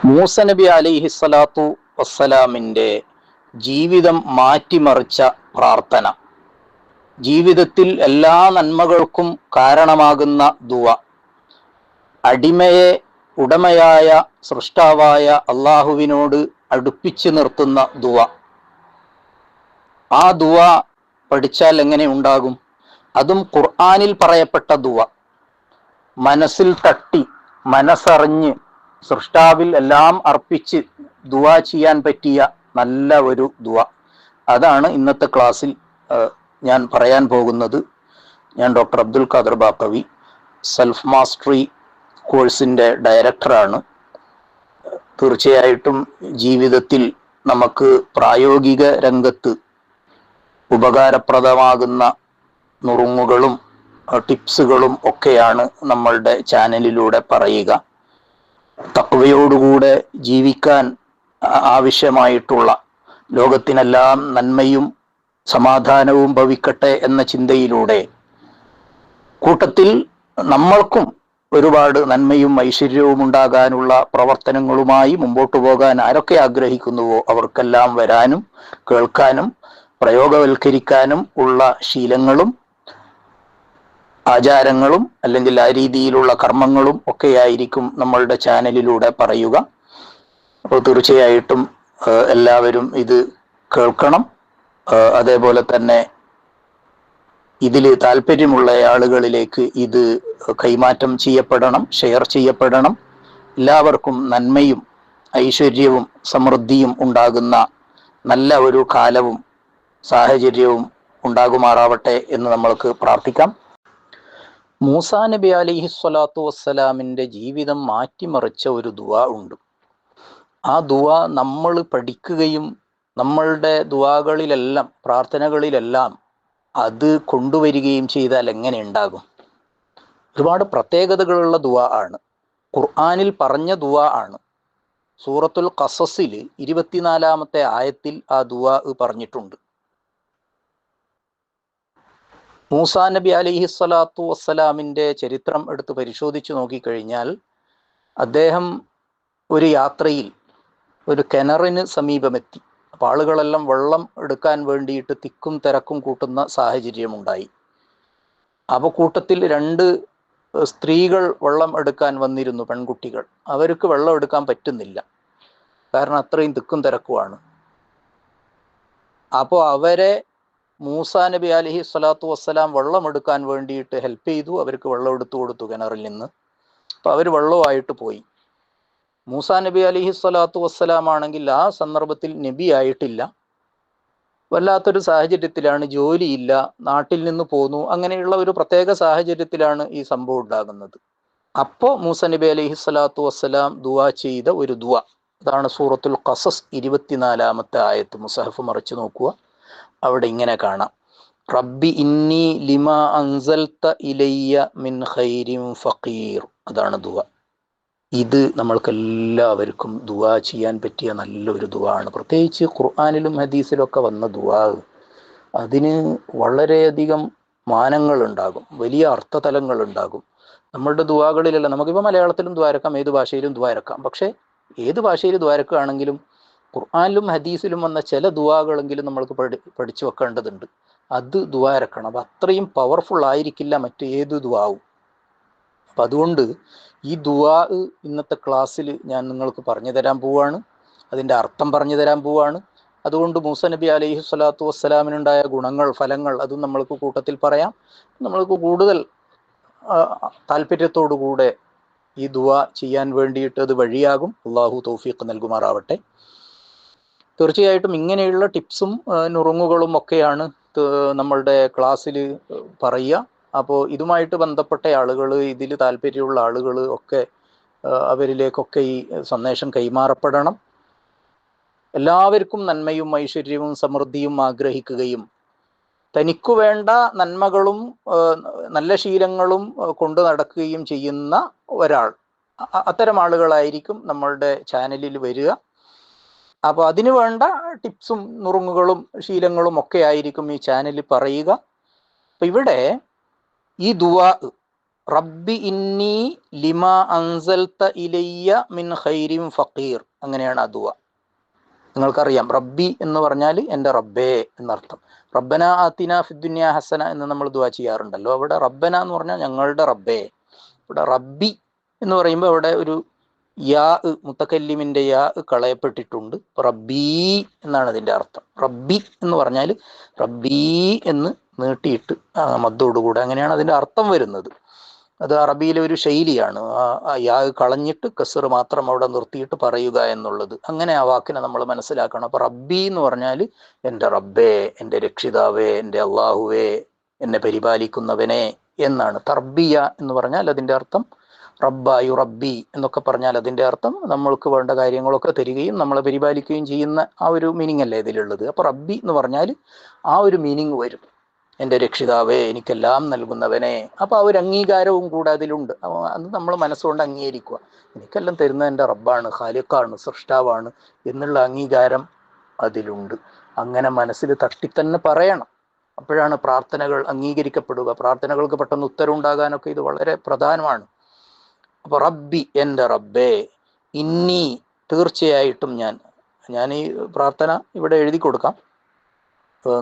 മൂസ നബി അലൈഹിസ്സലാത്തു വസ്സലാമിൻ്റെ ജീവിതം മാറ്റിമറിച്ച പ്രാർത്ഥന, ജീവിതത്തിൽ എല്ലാ നന്മകൾക്കും കാരണമാകുന്ന ദുവ, അടിമയെ ഉടമയായ സൃഷ്ടാവായ അള്ളാഹുവിനോട് അടുപ്പിച്ചു നിർത്തുന്ന ദുവ. ആ ദുവ പഠിച്ചാൽ എങ്ങനെ ഉണ്ടാകും? അതും ഖുർആനിൽ പറയപ്പെട്ട ദുവ, മനസ്സിൽ തട്ടി മനസ്സറിഞ്ഞ് സൃഷ്ടാവിൽ എല്ലാം അർപ്പിച്ച് ദുവ ചെയ്യാൻ പറ്റിയ നല്ല ഒരു ദുവ. അതാണ് ഇന്നത്തെ ക്ലാസ്സിൽ ഞാൻ പറയാൻ പോകുന്നത്. ഞാൻ doctor Abdul Khader Baqavi, self mastery കോഴ്സിൻ്റെ ഡയറക്ടറാണ്. തീർച്ചയായിട്ടും ജീവിതത്തിൽ നമുക്ക് പ്രായോഗിക രംഗത്ത് ഉപകാരപ്രദമാകുന്ന നുറുങ്ങുകളും ടിപ്സുകളും ഒക്കെയാണ് നമ്മളുടെ ചാനലിലൂടെ പറയുക. തഖ്വയോടുകൂടെ ജീവിക്കാൻ ആവശ്യമായിട്ടുള്ള, ലോകത്തിനെല്ലാം നന്മയും സമാധാനവും ഭവിക്കട്ടെ എന്ന ചിന്തയിലൂടെ കൂട്ടത്തിൽ നമ്മൾക്കും ഒരുപാട് നന്മയും ഐശ്വര്യവും ഉണ്ടാകാനുള്ള പ്രവർത്തനങ്ങളുമായി മുമ്പോട്ട് പോകാൻ ആരൊക്കെ ആഗ്രഹിക്കുന്നുവോ അവർക്കെല്ലാം വരാനും കേൾക്കാനും പ്രയോഗവൽക്കരിക്കാനും ഉള്ള ശീലങ്ങളും ആചാരങ്ങളും അല്ലെങ്കിൽ ആ രീതിയിലുള്ള കർമ്മങ്ങളും ഒക്കെയായിരിക്കും നമ്മളുടെ ചാനലിലൂടെ പറയുക. അപ്പോൾ തീർച്ചയായിട്ടും എല്ലാവരും ഇത് കേൾക്കണം. അതേപോലെ തന്നെ ഇതിൽ താല്പര്യമുള്ള ആളുകളിലേക്ക് ഇത് കൈമാറ്റം ചെയ്യപ്പെടണം, ഷെയർ ചെയ്യപ്പെടണം. എല്ലാവർക്കും നന്മയും ഐശ്വര്യവും സമൃദ്ധിയും ഉണ്ടാകുന്ന നല്ല ഒരു കാലവും സാഹചര്യവും ഉണ്ടാകുമാറാവട്ടെ എന്ന് നമ്മൾക്ക് പ്രാർത്ഥിക്കാം. മൂസാ നബി അലൈഹിസ്സലാത്തു വസ്സലാമിൻ്റെ ജീവിതം മാറ്റിമറിച്ച ഒരു ദുവ ഉണ്ട്. ആ ദുവ നമ്മൾ പഠിക്കുകയും നമ്മളുടെ ദുവകളിലെല്ലാം, പ്രാർത്ഥനകളിലെല്ലാം അത് കൊണ്ടുവരികയും ചെയ്താൽ എങ്ങനെ ഉണ്ടാകും? ഒരുപാട് പ്രത്യേകതകളുള്ള ദുവ ആണ്. ഖുർആനിൽ പറഞ്ഞ ദുവ ആണ്. സൂറത്തുൽ ഖസസിൽ 24-ാമത്തെ ആയത്തിൽ ആ ദുവ പറഞ്ഞിട്ടുണ്ട്. മൂസാ നബി അലൈഹിസ്സലാത്തു വസ്സലാമിൻ്റെ ചരിത്രം എടുത്ത് പരിശോധിച്ച് നോക്കിക്കഴിഞ്ഞാൽ, അദ്ദേഹം ഒരു യാത്രയിൽ ഒരു കിണറിന് സമീപമെത്തി. അപ്പോൾ ആളുകളെല്ലാം വെള്ളം എടുക്കാൻ വേണ്ടിയിട്ട് തിക്കും തിരക്കും കൂട്ടുന്ന സാഹചര്യമുണ്ടായി. അപ്പോൾ കൂട്ടത്തിൽ 2 സ്ത്രീകൾ വെള്ളം എടുക്കാൻ വന്നിരുന്നു, പെൺകുട്ടികൾ. അവർക്ക് വെള്ളം എടുക്കാൻ പറ്റുന്നില്ല, കാരണം അത്രയും തിക്കും തിരക്കുമാണ്. അപ്പോൾ അവരെ മൂസാ നബി അലൈഹി സ്വലാത്തു വസ്സലാം വെള്ളം എടുക്കാൻ വേണ്ടിയിട്ട് ഹെൽപ്പ് ചെയ്തു. അവർക്ക് വെള്ളം എടുത്തു കൊടുത്തു കിണറിൽ നിന്ന്. അപ്പോൾ അവർ വെള്ളവുമായിട്ട് പോയി. മൂസാ നബി അലൈഹി സ്വലാത്തു വസ്സലാം ആണെങ്കിൽ ആ സന്ദർഭത്തിൽ നബി ആയിട്ടില്ല, വല്ലാത്തൊരു സാഹചര്യത്തിലാണ്, ജോലിയില്ല, നാട്ടിൽ നിന്ന് പോന്നു. അങ്ങനെയുള്ള ഒരു പ്രത്യേക സാഹചര്യത്തിലാണ് ഈ സംഭവം ഉണ്ടാകുന്നത്. അപ്പോൾ മൂസാ നബി അലൈഹി സ്വലാത്തു വസ്സലാം ദുആ ചെയ്ത ഒരു ദുആ, അതാണ് സൂറത്തുൽ ഖസസ് 24-ാമത്തെ ആയത്ത്. മുസഹഫ് മറിച്ച് നോക്കുക, അവിടെ ഇങ്ങനെ കാണാം: റബ്ബി ഇന്നി ലിമാ അൻസൽത ഇലയ്യ മിൻ ഖൈരിൻ ഫഖീർ. അതാണ് ദുആ. ഇത് നമ്മൾക്കെല്ലാവർക്കും ദുആ ചെയ്യാൻ പറ്റിയ നല്ലൊരു ദുആ ആണ്. പ്രത്യേകിച്ച് ഖുർആനിലും ഹദീസിലും ഒക്കെ വന്ന ദുആ, അതിന് വളരെയധികം മാനങ്ങളുണ്ടാകും, വലിയ അർത്ഥതലങ്ങളുണ്ടാകും. നമ്മളുടെ ദുആകളിലല്ല, നമുക്കിപ്പോൾ മലയാളത്തിലും ദ്വാരക്കാം, ഏത് ഭാഷയിലും ദ്വാരക്കാം. പക്ഷേ ഏത് ഭാഷയിൽ ദ്വാരക്കുകയാണെങ്കിലും ഖുർആനിലും ഹദീസിലും വന്ന ചില ദുആകളെങ്കിലും നമ്മൾക്ക് പഠിച്ചു വെക്കേണ്ടതുണ്ട്. അത് ദ്വാരക്കണം. അപ്പം അത്രയും പവർഫുൾ ആയിരിക്കില്ല മറ്റേത് ദുആവും. അപ്പം അതുകൊണ്ട് ഈ ദുആ ഇന്നത്തെ ക്ലാസ്സിൽ ഞാൻ നിങ്ങൾക്ക് പറഞ്ഞു തരാൻ പോവാണ്, അതിൻ്റെ അർത്ഥം പറഞ്ഞു തരാൻ പോവാണ്. അതുകൊണ്ട് മൂസാ നബി അലൈഹി സ്വലാത്തു വസ്സലാമിനുണ്ടായ ഗുണങ്ങൾ, ഫലങ്ങൾ അതും നമ്മൾക്ക് കൂട്ടത്തിൽ പറയാം. നമ്മൾക്ക് കൂടുതൽ താല്പര്യത്തോടുകൂടെ ഈ ദുആ ചെയ്യാൻ വേണ്ടിയിട്ട് അത് വഴിയാകും. അള്ളാഹു തൗഫീഖ് നൽകുമാറാവട്ടെ. തീർച്ചയായിട്ടും ഇങ്ങനെയുള്ള ടിപ്സും നുറുങ്ങുകളും ഒക്കെയാണ് നമ്മളുടെ ക്ലാസ്സിൽ പറയുക. അപ്പോൾ ഇതുമായിട്ട് ബന്ധപ്പെട്ട ആളുകൾ, ഇതിൽ താല്പര്യമുള്ള ആളുകൾ ഒക്കെ അവരിലേക്കൊക്കെ ഈ സന്ദേശം കൈമാറപ്പെടണം. എല്ലാവർക്കും നന്മയും ഐശ്വര്യവും സമൃദ്ധിയും ആഗ്രഹിക്കുകയും തനിക്കു വേണ്ട നന്മകളും നല്ല ശീലങ്ങളും കൊണ്ടു നടക്കുകയും ചെയ്യുന്ന ഒരാൾ, അത്തരം ആളുകളായിരിക്കും നമ്മളുടെ ചാനലിൽ വരിക. അപ്പോൾ അതിനു വേണ്ട ടിപ്സും നുറുങ്ങുകളും ശീലങ്ങളും ഒക്കെ ആയിരിക്കും ഈ ചാനലിൽ പറയുക. അപ്പം ഇവിടെ ഈ ദുആ റബ്ബി ഇന്നി ലിമാ അൻസൽത ഇലയ്യ മിൻ ഖൈരിൻ ഫഖീർ, അങ്ങനെയാണ് ആ ദുആ. നിങ്ങൾക്കറിയാം റബ്ബി എന്ന് പറഞ്ഞാൽ എൻ്റെ റബ്ബേ എന്നർത്ഥം. റബ്ബന ആതിന ഫിദ്ദുനിയ ഹസന എന്ന് നമ്മൾ ദുആ ചെയ്യാറുണ്ടല്ലോ. അവിടെ റബ്ബന എന്ന് പറഞ്ഞാൽ ഞങ്ങളുടെ റബ്ബേ. ഇവിടെ റബ്ബി എന്ന് പറയുമ്പോൾ അവിടെ ഒരു യാ, മുത്തക്കല്ലിമിൻ്റെ യാ കളയപ്പെട്ടിട്ടുണ്ട്. റബ്ബീ എന്നാണ് അതിൻ്റെ അർത്ഥം. റബ്ബി എന്ന് പറഞ്ഞാൽ റബ്ബീ എന്ന് നീട്ടിയിട്ട് മദ്ദോടുകൂടെ അങ്ങനെയാണ് അതിൻ്റെ അർത്ഥം വരുന്നത്. അത് അറബിയിലെ ഒരു ശൈലിയാണ്. യാ കളഞ്ഞിട്ട് കസർ മാത്രം അവിടെ നിർത്തിയിട്ട് പറയുക എന്നുള്ളത്. അങ്ങനെ ആ വാക്കിനെ നമ്മൾ മനസ്സിലാക്കണം. അപ്പൊ റബ്ബി എന്ന് പറഞ്ഞാൽ എൻ്റെ റബ്ബേ, എൻ്റെ രക്ഷിതാവേ, എൻ്റെ അള്ളാഹുവേ, എന്നെ പരിപാലിക്കുന്നവനെ എന്നാണ്. തർബിയ എന്ന് പറഞ്ഞാൽ അതിൻ്റെ അർത്ഥം റബ്ബായു റബ്ബി എന്നൊക്കെ പറഞ്ഞാൽ അതിൻ്റെ അർത്ഥം നമ്മൾക്ക് വേണ്ട കാര്യങ്ങളൊക്കെ തരികയും നമ്മളെ പരിപാലിക്കുകയും ചെയ്യുന്ന ആ ഒരു മീനിങ് അല്ലേ ഇതിലുള്ളത്. അപ്പൊ റബ്ബി എന്ന് പറഞ്ഞാൽ ആ ഒരു മീനിങ് വരും. എൻ്റെ രക്ഷിതാവേ, എനിക്കെല്ലാം നൽകുന്നവനെ. അപ്പോൾ ആ ഒരു അംഗീകാരവും കൂടെ അതിലുണ്ട്. അത് നമ്മൾ മനസ്സുകൊണ്ട് അംഗീകരിക്കുക. എനിക്കെല്ലാം തരുന്നത് എൻ്റെ റബ്ബാണ്, ഖാലിഖാണ്, സൃഷ്ടാവാണ് എന്നുള്ള അംഗീകാരം അതിലുണ്ട്. അങ്ങനെ മനസ്സിൽ തട്ടിത്തന്നെ പറയണം. അപ്പോഴാണ് പ്രാർത്ഥനകൾ അംഗീകരിക്കപ്പെടുക. പ്രാർത്ഥനകൾക്ക് പെട്ടെന്ന് ഉത്തരം ഉണ്ടാകാനൊക്കെ ഇത് വളരെ പ്രധാനമാണ്. അപ്പോൾ റബ്ബി, എൻ്റെ റബ്ബേ, ഇന്നി, തീർച്ചയായിട്ടും ഞാൻ ഈ പ്രാർത്ഥന ഇവിടെ എഴുതി കൊടുക്കാം.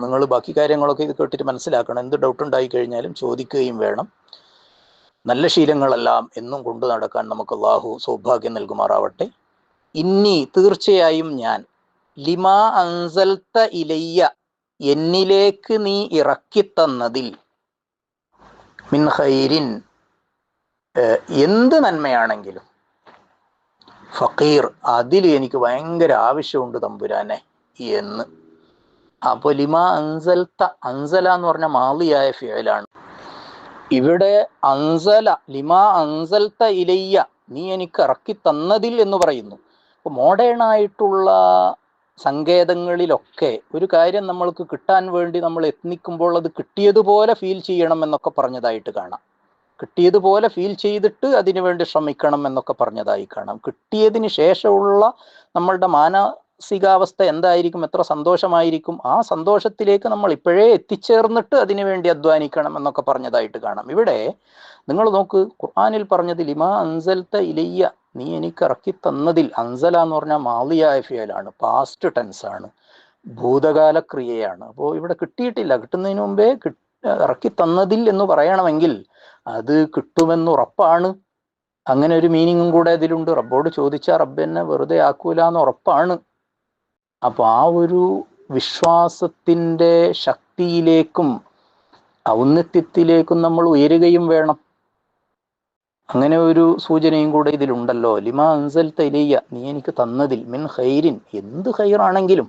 നിങ്ങൾ ബാക്കി കാര്യങ്ങളൊക്കെ ഇത് കേട്ടിട്ട് മനസ്സിലാക്കണം. എന്ത് ഡൗട്ട് ഉണ്ടായി കഴിഞ്ഞാലും ചോദിക്കുകയും വേണം. നല്ല ശീലങ്ങളെല്ലാം എന്നും കൊണ്ടു നടക്കാൻ നമുക്ക് അല്ലാഹു സൗഭാഗ്യം നൽകുമാറാവട്ടെ. ഇന്നി, തീർച്ചയായും ഞാൻ, ലിമാ അൻസൽത ഇലയ്യ, എന്നിലേക്ക് നീ ഇറക്കിത്തന്നതിൽ, മിൻ ഖൈരിൻ, എന്ത് നന്മയാണെങ്കിലും, ഫഖീർ, അതിൽ എനിക്ക് ഭയങ്കര ആവശ്യമുണ്ട് തമ്പുരാനെ എന്ന്. അപ്പോൾ ലിമാ അൻസൽത, അൻസല എന്ന് പറഞ്ഞ മാളിയായ ഫിഅലാണ്. ഇവിടെ അൻസല, ലിമാ അൻസൽത ഇലയ്യ, നീ എനിക്ക് ഇറക്കി തന്നതിൽ എന്ന് പറയുന്നു. അപ്പോൾ മോഡേൺ ആയിട്ടുള്ള സങ്കേതങ്ങളിലൊക്കെ ഒരു കാര്യം നമ്മൾക്ക് കിട്ടാൻ വേണ്ടി നമ്മൾ യത്നിക്കുമ്പോൾ അത് കിട്ടിയതുപോലെ ഫീൽ ചെയ്യണം എന്നൊക്കെ പറഞ്ഞതായിട്ട് കാണാം. കിട്ടിയതുപോലെ ഫീൽ ചെയ്തിട്ട് അതിനു വേണ്ടി ശ്രമിക്കണം എന്നൊക്കെ പറഞ്ഞതായി കാണാം. കിട്ടിയതിന് ശേഷമുള്ള നമ്മളുടെ മാനസികാവസ്ഥ എന്തായിരിക്കും, എത്ര സന്തോഷമായിരിക്കും, ആ സന്തോഷത്തിലേക്ക് നമ്മൾ ഇപ്പോഴേ എത്തിച്ചേർന്നിട്ട് അതിനു വേണ്ടി അധ്വാനിക്കണം എന്നൊക്കെ പറഞ്ഞതായിട്ട് കാണാം. ഇവിടെ നിങ്ങൾ നോക്ക്, ഖുർആനിൽ പറഞ്ഞത് ലിമാ അൻസൽത ഇലയ്യ, നീ എനിക്ക് ഇറക്കി തന്നതിൽ. അൻസല എന്ന് പറഞ്ഞാൽ മാളിയായ ഫിയലാണ്, പാസ്റ്റ് ടെൻസ് ആണ്, ഭൂതകാല ക്രിയയാണ്. അപ്പോൾ ഇവിടെ കിട്ടിയിട്ടില്ല, കിട്ടുന്നതിന് മുമ്പേ ഇറക്കി തന്നതിൽ എന്ന് പറയണമെങ്കിൽ അത് കിട്ടുമെന്ന് ഉറപ്പാണ്. അങ്ങനെ ഒരു മീനിങ്ങും കൂടെ ഇതിലുണ്ട്. റബ്ബോട് ചോദിച്ചാൽ റബ്ബ് എന്നെ വെറുതെ ആക്കൂല എന്ന് ഉറപ്പാണ്. അപ്പൊ ആ ഒരു വിശ്വാസത്തിൻ്റെ ശക്തിയിലേക്കും ഔന്നത്യത്തിലേക്കും നമ്മൾ ഉയരുകയും വേണം. അങ്ങനെ ഒരു സൂചനയും കൂടെ ഇതിലുണ്ടല്ലോ. ലിമാ അൻസൽത ഇലയ്യ, നീ എനിക്ക് തന്നതിൽ, മിൻ ഖൈരിൻ, എന്ത് ഖൈറാണെങ്കിലും,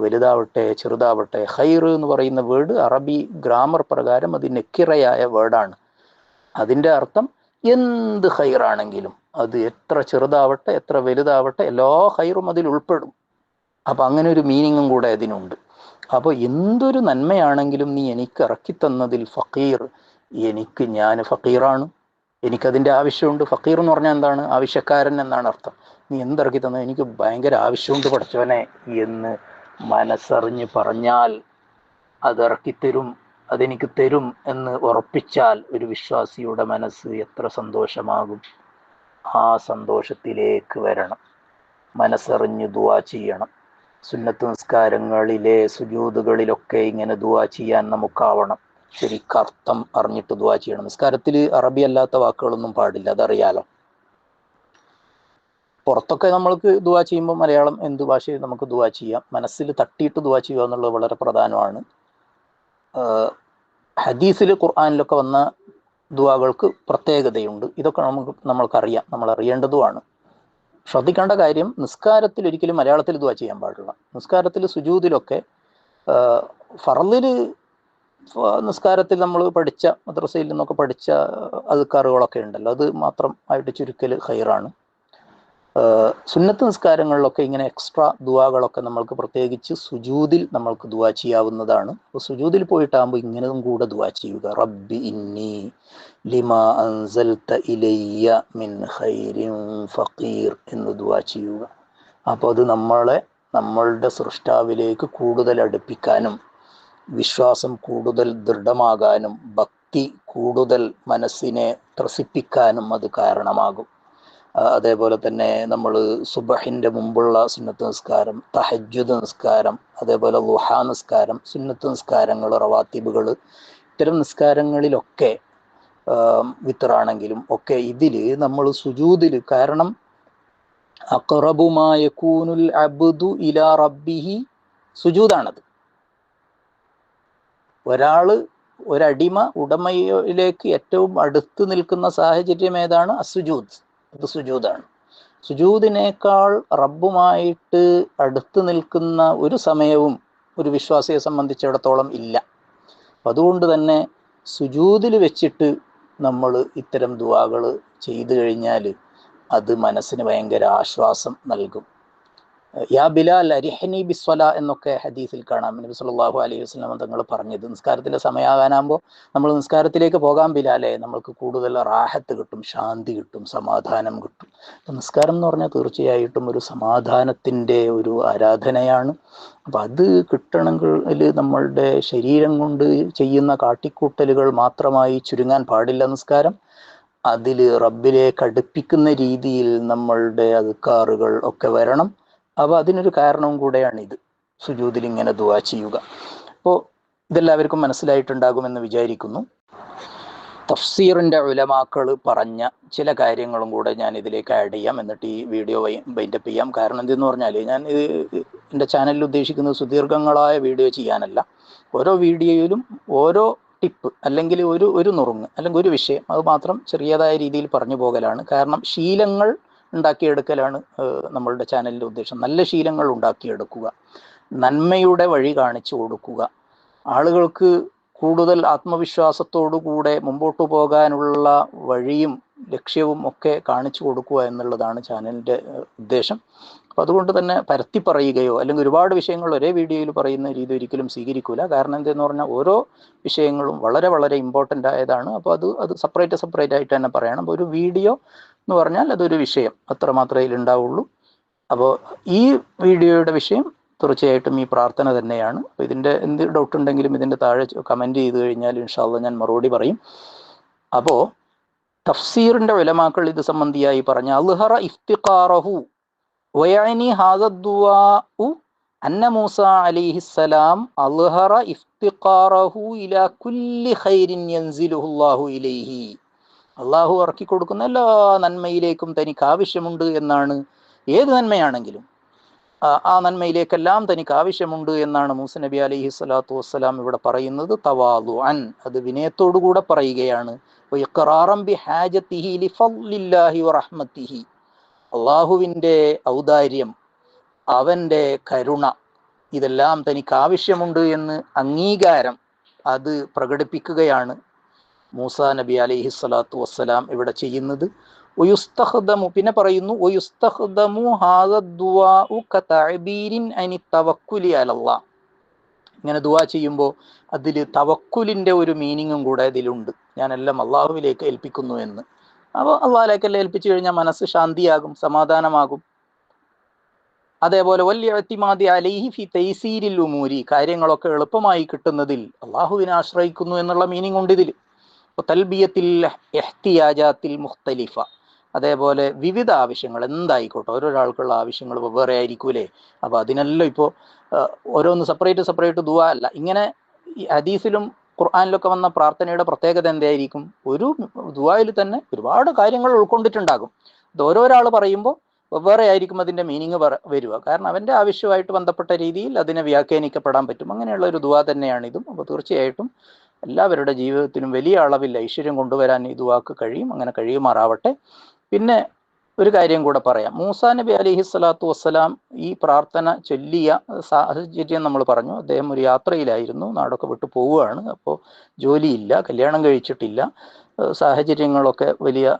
വലുതാവട്ടെ ചെറുതാവട്ടെ. ഖൈർ എന്ന് പറയുന്ന വേർഡ് അറബി ഗ്രാമർ പ്രകാരം അത് നെക്കിറയായ വേർഡാണ്. അതിൻ്റെ അർത്ഥം എന്ത് ഖൈറാണെങ്കിലും, അത് എത്ര ചെറുതാവട്ടെ എത്ര വലുതാവട്ടെ, എല്ലാ ഖൈറും അതിൽ ഉൾപ്പെടും. അപ്പം അങ്ങനെ ഒരു മീനിങ്ങും കൂടെ അതിനുണ്ട്. അപ്പോൾ എന്തൊരു നന്മയാണെങ്കിലും നീ എനിക്ക് ഇറക്കി തന്നതിൽ ഫഖീർ, ഞാൻ ഫഖീറാണ്, എനിക്കതിൻ്റെ ആവശ്യമുണ്ട്. ഫഖീർ എന്ന് പറഞ്ഞാൽ എന്താണ്? ആവശ്യക്കാരൻ എന്നാണ് അർത്ഥം. നീ എന്തിറക്കി തന്നത്? എനിക്ക് ഭയങ്കര ആവശ്യമുണ്ട് പഠിച്ചവനെ എന്ന് മനസ്സറിഞ്ഞ് പറഞ്ഞാൽ അതിറക്കിത്തരും, അതെനിക്ക് തരും എന്ന് ഉറപ്പിച്ചാൽ ഒരു വിശ്വാസിയുടെ മനസ്സ് എത്ര സന്തോഷമാകും. ആ സന്തോഷത്തിലേക്ക് വരണം. മനസ്സറിഞ്ഞ് ദുആ ചെയ്യണം. സുന്നത്ത് നിസ്കാരങ്ങളിലെ സുജൂദുകളിലൊക്കെ ഇങ്ങനെ ദുആ ചെയ്യാൻ നമുക്കാവണം. ശരിക്കർത്ഥം അറിഞ്ഞിട്ട് ദുആ ചെയ്യണം. നിസ്കാരത്തിൽ അറബി അല്ലാത്ത വാക്കുകളൊന്നും പാടില്ല, അതറിയാലോ. പുറത്തൊക്കെ നമ്മൾക്ക് ദുആ ചെയ്യുമ്പോൾ മലയാളം എന്ത് ഭാഷയിൽ നമുക്ക് ദുആ ചെയ്യാം. മനസ്സിൽ തട്ടിയിട്ട് ദുആ ചെയ്യുക എന്നുള്ളത് വളരെ പ്രധാനമാണ്. ഹദീസിൽ ഖുർആനിലൊക്കെ വന്ന ദുആകൾക്ക് പ്രത്യേകതയുണ്ട്. ഇതൊക്കെ നമ്മൾക്കറിയാം, നമ്മൾ അറിയേണ്ടതുമാണ്. ശ്രദ്ധിക്കേണ്ട കാര്യം, നിസ്കാരത്തിൽ ഒരിക്കലും മലയാളത്തിൽ ദുആ ചെയ്യാൻ പാടില്ല. നിസ്കാരത്തിൽ സുജൂദിലൊക്കെ ഫർളിൽ നിസ്കാരത്തിൽ നമ്മൾ പഠിച്ച മദ്രസയിൽ നിന്നൊക്കെ പഠിച്ച അദ്കാറുകളൊക്കെ ഉണ്ടല്ലോ, അത് മാത്രം ആയിട്ട് ചുരുക്കൽ ഖൈറാണ്. സുന്നത്ത് നിസ്കാരങ്ങളിലൊക്കെ ഇങ്ങനെ എക്സ്ട്രാ ദുആകളൊക്കെ നമ്മൾക്ക് പ്രത്യേകിച്ച് സുജൂദിൽ നമ്മൾക്ക് ദുആ ചെയ്യാവുന്നതാണ്. അപ്പോൾ സുജൂദിൽ പോയിട്ടാകുമ്പോൾ ഇങ്ങനെയും കൂടെ ദുആ ചെയ്യുക. റബ്ബി ഇന്നി ലിമാ അൻസൽത ഇലയ്യ മിൻ ഖൈരിൻ ഫഖീർ എന്ന് ദുആ ചെയ്യുക. അപ്പോൾ അത് നമ്മളുടെ സൃഷ്ടാവിലേക്ക് കൂടുതൽ അടുപ്പിക്കാനും വിശ്വാസം കൂടുതൽ ദൃഢമാകാനും ഭക്തി കൂടുതൽ മനസ്സിനെ ത്രസിപ്പിക്കാനും അത് കാരണമാകും. അതേപോലെ തന്നെ നമ്മൾ സുബഹിൻ്റെ മുമ്പുള്ള സുന്നത്ത് നിസ്കാരം, തഹജ്ജുദ് നിസ്കാരം, അതേപോലെ ളുഹാ നിസ്കാരം, സുന്നത്ത് നിസ്കാരങ്ങൾ, റവാത്തിബുകൾ, ഇത്തരം നിസ്കാരങ്ങളിലൊക്കെ വിത്റാണെങ്കിലും ഒക്കെ ഇതിൽ നമ്മൾ സുജൂദിൽ, കാരണം അഖറബു മാ യകൂനുൽ അബ്ദു ഇലാ റബ്ബിഹി സുജൂദാണത്. ഒരടിമ ഉടമയിലേക്ക് ഏറ്റവും അടുത്ത് നിൽക്കുന്ന സാഹചര്യം ഏതാണ്? അസുജൂദ്. അത് സുജൂദാണ്. സുജൂദിനേക്കാൾ റബ്ബുമായിട്ട് അടുത്ത് നിൽക്കുന്ന ഒരു സമയവും ഒരു വിശ്വാസിയെ സംബന്ധിച്ചിടത്തോളം ഇല്ല. അതുകൊണ്ട് തന്നെ സുജൂദിൽ വെച്ചിട്ട് നമ്മൾ ഇത്തരം ദുആകൾ ചെയ്തു കഴിഞ്ഞാൽ അത് മനസ്സിന് ഭയങ്കര ആശ്വാസം നൽകും. യാ ബിലാൽ അരിഹനി ബിസ്വല എന്നൊക്കെ ഹദീസിൽ കാണാം. നബി സല്ലല്ലാഹു അലൈഹി വസല്ലം തങ്ങൾ പറഞ്ഞത്, നിസ്കാരത്തിൻ്റെ സമയമാകാനാകുമ്പോൾ നമ്മൾ നിസ്കാരത്തിലേക്ക് പോകാൻ ബിലാലെ, നമ്മൾക്ക് കൂടുതൽ റാഹത്ത് കിട്ടും, ശാന്തി കിട്ടും, സമാധാനം കിട്ടും. അപ്പം നിസ്കാരം എന്ന് പറഞ്ഞാൽ തീർച്ചയായിട്ടും ഒരു സമാധാനത്തിൻ്റെ ഒരു ആരാധനയാണ്. അപ്പം അത് കിട്ടണമെങ്കിൽ നമ്മളുടെ ശരീരം കൊണ്ട് ചെയ്യുന്ന കാട്ടിക്കൂട്ടലുകൾ മാത്രമായി ചുരുങ്ങാൻ പാടില്ല നിസ്കാരം. അതിൽ റബ്ബിലേക്ക് അടുപ്പിക്കുന്ന രീതിയിൽ നമ്മളുടെ അദ്കാറുകൾ ഒക്കെ വരണം. അപ്പോൾ അതിനൊരു കാരണവും കൂടെയാണ് ഇത്, സുജൂദിൽ ഇങ്ങനെ ദുആ ചെയ്യുക. അപ്പോൾ ഇതെല്ലാവർക്കും മനസ്സിലായിട്ടുണ്ടാകുമെന്ന് വിചാരിക്കുന്നു. തഫ്സീറിൻ്റെ ഉലമാക്കൾ പറഞ്ഞ ചില കാര്യങ്ങളും കൂടെ ഞാൻ ഇതിലേക്ക് ആഡ് ചെയ്യാം, എന്നിട്ട് ഈ വീഡിയോ വൈൻഡപ്പ് ചെയ്യാം. കാരണം എന്തെന്ന് പറഞ്ഞാൽ, ഞാൻ എൻ്റെ ചാനലിൽ ഉദ്ദേശിക്കുന്നത് സുദീർഘങ്ങളായ വീഡിയോ ചെയ്യാനല്ല. ഓരോ വീഡിയോയിലും ഓരോ ടിപ്പ് അല്ലെങ്കിൽ ഒരു നുറുങ്ങ് അല്ലെങ്കിൽ ഒരു വിഷയം അത് മാത്രം ചെറിയതായ രീതിയിൽ പറഞ്ഞു പോകലാണ്. കാരണം ശീലങ്ങൾ ഉണ്ടാക്കിയെടുക്കലാണ് നമ്മളുടെ ചാനലിൻ്റെ ഉദ്ദേശം. നല്ല ശീലങ്ങൾ ഉണ്ടാക്കിയെടുക്കുക, നന്മയുടെ വഴി കാണിച്ചു കൊടുക്കുക, ആളുകൾക്ക് കൂടുതൽ ആത്മവിശ്വാസത്തോടുകൂടെ മുമ്പോട്ട് പോകാനുള്ള വഴിയും ലക്ഷ്യവും ഒക്കെ കാണിച്ചു കൊടുക്കുക എന്നുള്ളതാണ് ചാനലിൻ്റെ ഉദ്ദേശം. അപ്പോൾ അതുകൊണ്ട് തന്നെ പരത്തി പറയുകയോ അല്ലെങ്കിൽ ഒരുപാട് വിഷയങ്ങൾ ഒരേ വീഡിയോയിൽ പറയുന്ന രീതി ഒരിക്കലും സ്വീകരിക്കില്ല. കാരണം എന്തെന്ന് പറഞ്ഞാൽ ഓരോ വിഷയങ്ങളും വളരെ വളരെ ഇമ്പോർട്ടൻ്റ് ആയതാണ്. അപ്പോൾ അത് സെപ്പറേറ്റ് ആയിട്ട് തന്നെ പറയണം. അപ്പോൾ ഒരു വീഡിയോ എന്ന് പറഞ്ഞാൽ അതൊരു വിഷയം, അത്ര മാത്രമേ ഇതിലുണ്ടാവുള്ളൂ. അപ്പോൾ ഈ വീഡിയോയുടെ വിഷയം തീർച്ചയായിട്ടും ഈ പ്രാർത്ഥന തന്നെയാണ്. അപ്പോൾ ഇതിൻ്റെ എന്ത് ഡൗട്ട് ഉണ്ടെങ്കിലും ഇതിൻ്റെ താഴെ കമൻറ്റ് ചെയ്ത് കഴിഞ്ഞാൽ ഇൻഷാ അല്ലാഹ് ഞാൻ മറുപടി പറയും. അപ്പോൾ തഫ്സീറിൻ്റെ ഉലമാക്കൾ ഇത് സംബന്ധിയായി പറഞ്ഞ അൽഹറ ഇഫ്തിഖാറഹു വയഅനി ഹാദ ദുആഉ അന്ന മൂസ അലൈഹിസ്സലാം അൽഹറ ഇഫ്തിഖാറഹു ഇലാ കുല്ലി ഖൈരിൻ യൻസിലുഹു അല്ലാഹു ഇലൈഹി. അള്ളാഹു ഇറക്കി കൊടുക്കുന്ന എല്ലാ നന്മയിലേക്കും തനിക്ക് ആവശ്യമുണ്ട് എന്നാണ്. ഏത് നന്മയാണെങ്കിലും ആ നന്മയിലേക്കെല്ലാം തനിക്ക് ആവശ്യമുണ്ട് എന്നാണ് മൂസ നബി അലൈഹി സ്വലാത്തു വസ്സലാം ഇവിടെ പറയുന്നത്. തവാദുഅൻ, അത് വിനയത്തോടുകൂടെ പറയുകയാണ്. വഇഖ്റാറൻ ബിഹാജതിഹി ലിഫളില്ലാഹി വറഹ്മതിഹി, അള്ളാഹുവിൻ്റെ ഔദാര്യം, അവൻ്റെ കരുണ, ഇതെല്ലാം തനിക്ക് ആവശ്യമുണ്ട് എന്ന് അംഗീകാരം അത് പ്രകടിപ്പിക്കുകയാണ് മൂസ നബി അലൈഹി സ്വലാത്തു വസ്സലാം ഇവിടെ ചെയ്യുന്നത്. ഒയുസ്തഖ്ദമു, പിന്നെ പറയുന്നു ഒയുസ്തഖ്ദമു ഹാദ ദുആഉ കതഅബീരിൻ അനി തവക്കുലി അലല്ലാഹ്. ഇങ്ങനെ ദുആ ചെയ്യുമ്പോൾ അതിൽ തവക്കുലിൻ്റെ ഒരു മീനിങ്ങും കൂടെ ഇതിലുണ്ട്. ഞാനെല്ലാം അള്ളാഹുവിലേക്ക് ഏൽപ്പിക്കുന്നു എന്ന്. അപ്പോൾ അള്ളാഹിലേക്കെല്ലാം ഏൽപ്പിച്ചു കഴിഞ്ഞാൽ മനസ്സ് ശാന്തിയാകും, സമാധാനമാകും. അതേപോലെ വലിയ ഇഅ്തിമാദി അലൈഹി ഫി തൈസീരിൽ ഉമൂരി, കാര്യങ്ങളൊക്കെ എളുപ്പമായി കിട്ടുന്നതിൽ അള്ളാഹുവിനെ ആശ്രയിക്കുന്നു എന്നുള്ള മീനിങ് ഉണ്ട് ഇതിൽ. തൽബിയത്തിൽ ഇഹ്തിയാജാത്തിൽ മുഖ്തലിഫ, അതേപോലെ വിവിധ ആവശ്യങ്ങൾ എന്തായിക്കോട്ടെ, ഓരോരാൾക്കുള്ള ആവശ്യങ്ങൾ വെവ്വേറെ ആയിരിക്കൂലേ. അപ്പോൾ അതിനെല്ലാം ഇപ്പോൾ ഓരോന്ന് സെപ്പറേറ്റ് ദുആ അല്ല. ഇങ്ങനെ ഹദീസിലും ഖുർആനിലൊക്കെ വന്ന പ്രാർത്ഥനയുടെ പ്രത്യേകത എന്തായിരിക്കും? ഒരു ദുആയിൽ തന്നെ ഒരുപാട് കാര്യങ്ങൾ ഉൾക്കൊണ്ടിട്ടുണ്ടാകും. അത് ഓരോരാൾ പറയുമ്പോൾ വെവ്വേറെ ആയിരിക്കും അതിൻ്റെ മീനിങ് വരിക. കാരണം അവൻ്റെ ആവശ്യമായിട്ട് ബന്ധപ്പെട്ട രീതിയിൽ അതിനെ വ്യാഖ്യാനിക്കപ്പെടാൻ പറ്റും. അങ്ങനെയുള്ള ഒരു ദുആ തന്നെയാണിതും. അപ്പോൾ തീർച്ചയായിട്ടും എല്ലാവരുടെ ജീവിതത്തിലും വലിയ അളവിൽ ഐശ്വര്യം കൊണ്ടുവരാൻ ഈ ദുആക്ക് കഴിയും. അങ്ങനെ കഴിയുമാറാവട്ടെ. പിന്നെ ഒരു കാര്യം കൂടെ പറയാം. മൂസാ നബി അലൈഹി സ്വലാത്തു വസ്സലാം ഈ പ്രാർത്ഥന ചൊല്ലിയ സാഹചര്യം നമ്മൾ പറഞ്ഞു. അദ്ദേഹം ഒരു യാത്രയിലായിരുന്നു, നാടൊക്കെ വിട്ടു പോവുകയാണ്. അപ്പോൾ ജോലിയില്ല, കല്യാണം കഴിച്ചിട്ടില്ല, സാഹചര്യങ്ങളൊക്കെ വലിയ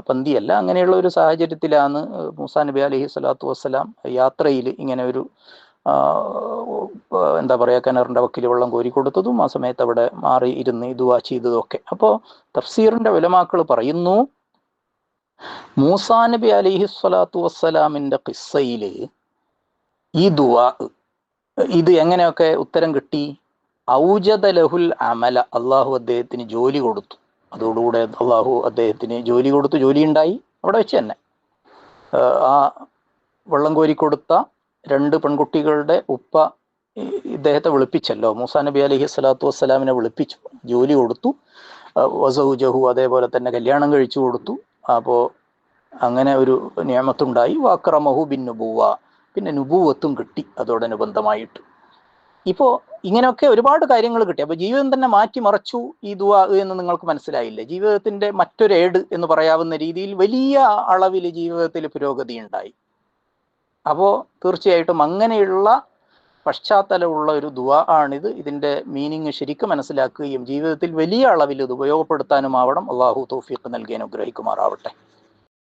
പന്തിയല്ല. അങ്ങനെയുള്ള ഒരു സാഹചര്യത്തിലാണ് മൂസാ നബി അലൈഹി സ്വലാത്തു വസ്സലാം യാത്രയിൽ ഇങ്ങനെ ഒരു എന്താ പറയുക, കിണറിൻ്റെ വക്കിൽ വെള്ളം കോരി കൊടുത്തതും ആ സമയത്ത് അവിടെ മാറി ഇരുന്ന് ദുആ ചെയ്തതൊക്കെ. അപ്പോൾ തഫ്സീറിൻ്റെ ഉലമാക്കൾ പറയുന്നു, മൂസാ നബി അലൈഹി സ്വലാത്തു വസ്സലാമിൻ്റെ ഖിസ്സയിൽ ഈ ദുആ ഇത് എങ്ങനെയൊക്കെ ഉത്തരം കിട്ടി? ഔജദ ലഹുൽ അമല, അള്ളാഹു അദ്ദേഹത്തിന് ജോലി കൊടുത്തു. അതോടുകൂടെ അള്ളാഹു അദ്ദേഹത്തിന് ജോലി കൊടുത്തു, ജോലി ഉണ്ടായി അവിടെ വെച്ച് തന്നെ. ആ വെള്ളം കോരി കൊടുത്ത 2 പെൺകുട്ടികളുടെ ഉപ്പ ഇദ്ദേഹത്തെ വിളിപ്പിച്ചല്ലോ, മൂസാ നബി അലൈഹി സ്വലാത്തു വസ്സലാമിനെ വിളിപ്പിച്ചു, ജോലി കൊടുത്തു. വസൗജഹു, അതേപോലെ തന്നെ കല്യാണം കഴിച്ചു കൊടുത്തു. അപ്പോൾ അങ്ങനെ ഒരു നിയമത്തുണ്ടായി. വക്രമഹു ബിൻ നുബുവ, പിന്നെ നുബൂവത്തും കിട്ടി അതോടനുബന്ധമായിട്ട്. ഇപ്പോൾ ഇങ്ങനെയൊക്കെ ഒരുപാട് കാര്യങ്ങൾ കിട്ടി. അപ്പോൾ ജീവിതം തന്നെ മാറ്റിമറിച്ചു ഈ ദുആ എന്ന് നിങ്ങൾക്ക് മനസ്സിലായില്ലേ? ജീവിതത്തിൻ്റെ മറ്റൊരു ഏട് എന്ന് പറയാവുന്ന രീതിയിൽ വലിയ അളവിൽ ജീവിതത്തിൽ പുരോഗതി ഉണ്ടായി. അപ്പോൾ തീർച്ചയായിട്ടും അങ്ങനെയുള്ള പശ്ചാത്തലമുള്ള ഒരു ദുആ ആണിത്. ഇതിൻ്റെ മീനിങ് ശരിക്കും മനസ്സിലാക്കുകയും ജീവിതത്തിൽ വലിയ അളവിൽ ഇത് ഉപയോഗപ്പെടുത്താനുമാവണം. അള്ളാഹു തൗഫീഖ് നൽകി അനുഗ്രഹിക്കുമാറാവട്ടെ.